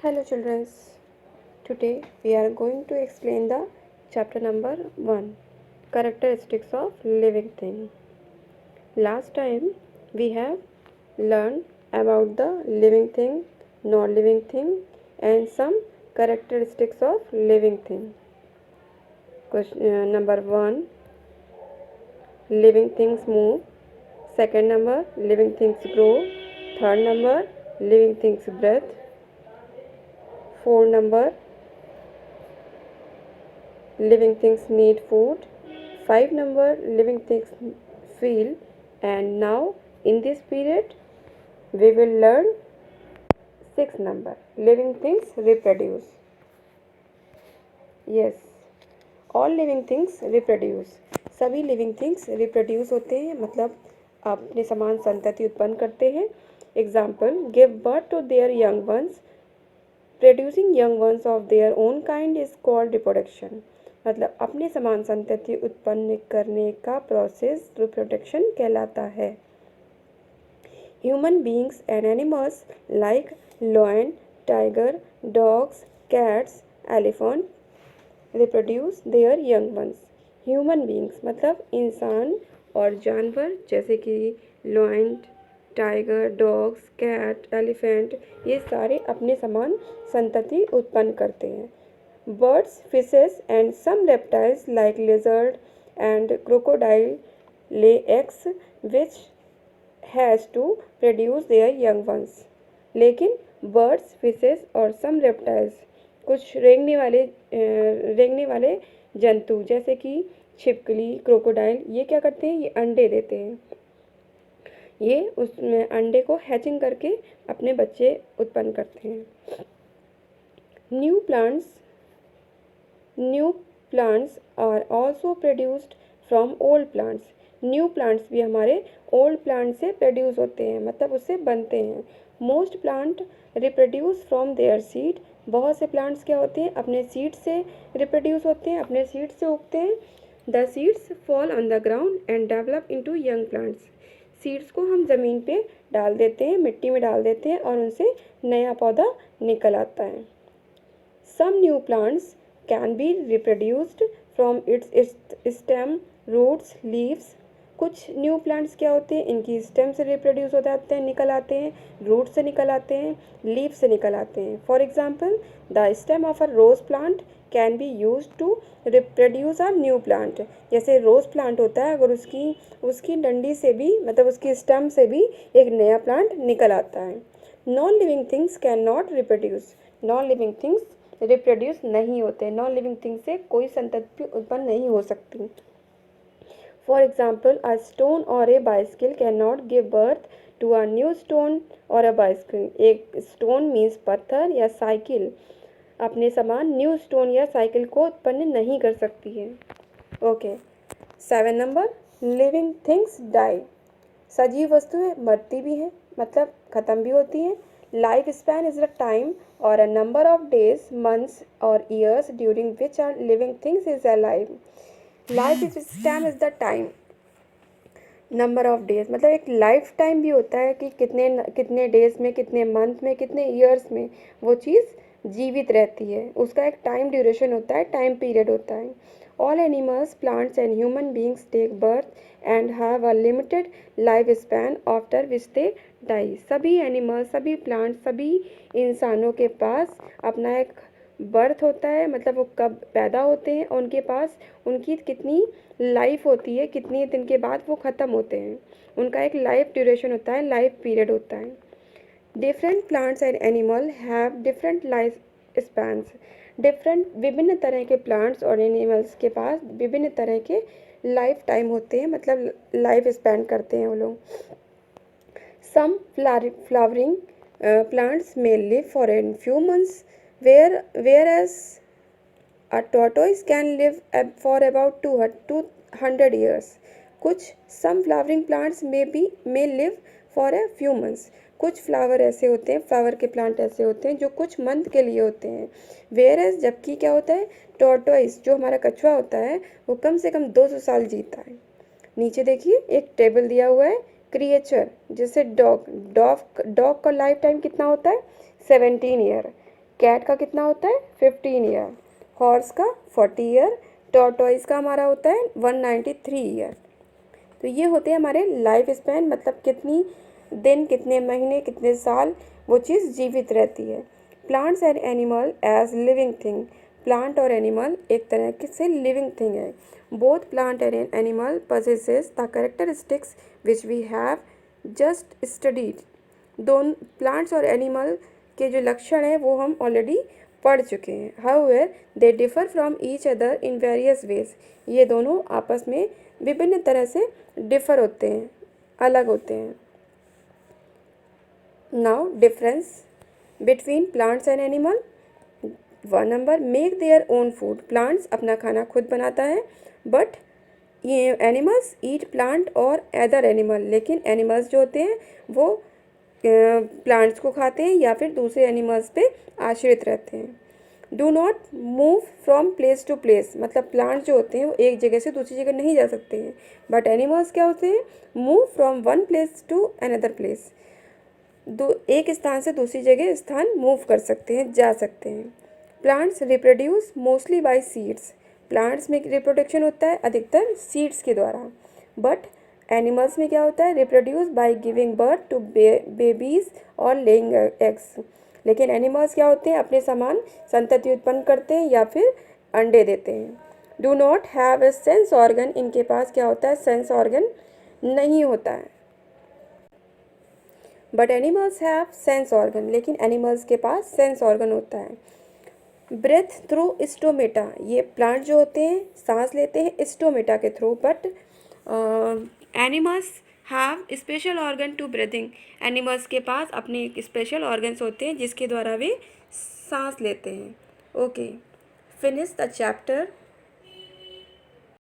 Hello children. Today we are going to explain the chapter number 1, characteristics of living thing. Last time we have learned about the living thing, non-living thing and some characteristics of living thing. Number 1, living things move. Second number, living things grow. Third number, living things breathe. Fourth number, living things need food. 5 number, living things feel. And now in this period we will learn 6 number, living things reproduce. Yes, all living things reproduce. सभी living things reproduce होते हैं, मतलब अपने समान संतति उत्पन्न करते हैं. Example, give birth to their young ones. Producing young ones of their own kind is called reproduction. मतलब अपने समान संतति उत्पन्न करने का प्रोसेस रिप्रोडक्शन कहलाता है. Human beings and animals like lion, tiger, dogs, cats, elephant reproduce their young ones. Human beings मतलब इंसान और जानवर जैसे कि lion, tiger, dogs, cat, elephant, ये सारे अपने समान संतति उत्पन्न करते हैं. Birds, fishes and some reptiles like lizard and crocodile lay eggs which has to produce their young ones. लेकिन बर्ड्स, फिशेस और सम रेप्टाइल्स, कुछ रेंगने वाले जंतु जैसे कि छिपकली, क्रोकोडाइल, ये क्या करते हैं, ये अंडे देते हैं. ये उसमें अंडे को हैचिंग करके अपने बच्चे उत्पन्न करते हैं. New plants are also produced from old plants. New plants भी हमारे ओल्ड प्लांट से प्रोड्यूस होते हैं, मतलब उससे बनते हैं. Most plant reproduce from there seed. बहुत से प्लांट्स क्या होते हैं, अपने सीड से रिप्रोड्यूस होते हैं, अपने सीड से उगते हैं. The seeds fall on the ground and develop into young plants. Seeds को हम ज़मीन पे डाल देते हैं, मिट्टी में डाल देते हैं और उनसे नया पौधा निकल आता है. Some new plants can be reproduced from its stem, roots, leaves. कुछ न्यू प्लांट्स क्या होते हैं, इनकी स्टेम से रिप्रोड्यूस हो जाते हैं, निकल आते हैं, रूट से निकल आते हैं, लीव से निकल आते हैं. For example, the stem of a rose plant can be use to reproduce a new plant. जैसे रोज प्लांट होता है, अगर उसकी डंडी से भी, मतलब उसकी स्टेम से भी एक नया प्लांट निकल आता है. Non living things can not reproduce. Non living things reproduce नहीं होते. नॉन लिविंग थिंग्स से कोई संतति उत्पन्न नहीं हो सकती. For example, a stone or a bicycle can not give birth to a new stone or a bicycle. एक स्टोन मीन्स पत्थर या साइकिल अपने समान न्यू स्टोन या साइकिल को उत्पन्न नहीं कर सकती है. Okay. 7 number, living things die. सजीव वस्तुएं मरती भी हैं, मतलब ख़त्म भी होती हैं. Life span is the time or a number of days, months or years during which are living things is alive. Life span is the time, number of days मतलब एक लाइफ टाइम भी होता है कि कितने डेज में, कितने month में, कितने ईयर्स में वो चीज़ जीवित रहती है. उसका एक टाइम ड्यूरेशन होता है, टाइम पीरियड होता है. All animals, plants and human beings take birth and have a limited life span after which they die. सभी एनिमल्स, सभी प्लांट्स, सभी इंसानों के पास अपना एक बर्थ होता है, मतलब वो कब पैदा होते हैं और उनके पास उनकी कितनी लाइफ होती है, कितने दिन के बाद वो ख़त्म होते हैं. उनका एक लाइफ ड्यूरेशन होता है, लाइफ पीरियड होता है. Different plants and animal have different life spans. विभिन्न तरह के प्लांट्स और एनिमल्स के पास विभिन्न तरह के लाइफ टाइम होते हैं, मतलब लाइफ स्पैन करते हैं वो लोग. सम flowering plants may live for a few months, whereas a tortoise can live for about 200 years. कुछ some flowering plants may live for a few months. कुछ फ्लावर ऐसे होते हैं, फ्लावर के प्लांट ऐसे होते हैं जो कुछ मंथ के लिए होते हैं. whereas जबकि क्या होता है, टॉर्टोइस जो हमारा कछुआ होता है वो कम से कम 200 साल जीता है. नीचे देखिए एक टेबल दिया हुआ है, क्रिएचर जैसे डॉग का लाइफ टाइम कितना होता है, 17 ईयर. कैट का कितना होता है 15 ईयर, हॉर्स का 40 ईयर, टॉर्टोइज का हमारा होता है 193 ईयर। तो ये होते हैं हमारे लाइफ स्पैन, मतलब कितनी दिन, कितने महीने, कितने साल वो चीज़ जीवित रहती है। Plants and animal as living thing, plant और एनिमल एक तरह से लिविंग थिंग है। Both plant and animal possesses the characteristics which we have just studied. दोनों प्लांट्स और एनिमल के जो लक्षण हैं वो हम ऑलरेडी पढ़ चुके हैं। However they differ from each other in various ways, ये दोनों आपस में विभिन्न तरह से डिफर होते हैं, अलग होते हैं। Now difference between plants and animal. 1 number, make their own food, plants अपना खाना खुद बनाता है, बट ये एनिमल्स ईट प्लांट और अदर एनिमल, लेकिन एनिमल्स जो होते हैं वो प्लांट्स को खाते हैं या फिर दूसरे एनिमल्स पे आश्रित रहते हैं। Do not move from place to place, मतलब प्लांट्स जो होते हैं वो एक जगह से दूसरी जगह नहीं जा सकते हैं, बट एनिमल्स क्या होते हैं, move from one place to another place, एक स्थान से दूसरी जगह स्थान मूव कर सकते हैं, जा सकते हैं। Plants reproduce mostly bye seeds, plants में रिप्रोडक्शन होता है अधिकतर सीड्स के द्वारा, बट एनिमल्स में क्या होता है, reproduce by giving birth to babies और लेइंग एग्स, लेकिन एनिमल्स क्या होते हैं, अपने समान संतति उत्पन्न करते हैं या फिर अंडे देते हैं। Do not have a sense organ, इनके पास क्या होता है, सेंस ऑर्गन नहीं होता है। But animals have sense organ, लेकिन एनिमल्स के पास सेंस ऑर्गन होता है। ब्रेथ थ्रू स्टोमेटा, ये प्लांट जो होते हैं सांस लेते हैं स्टोमेटा के थ्रू, but animals have special organ to breathing, animals के पास अपने स्पेशल ऑर्गन्स होते हैं जिसके द्वारा वे सांस लेते हैं। Okay, finish the chapter.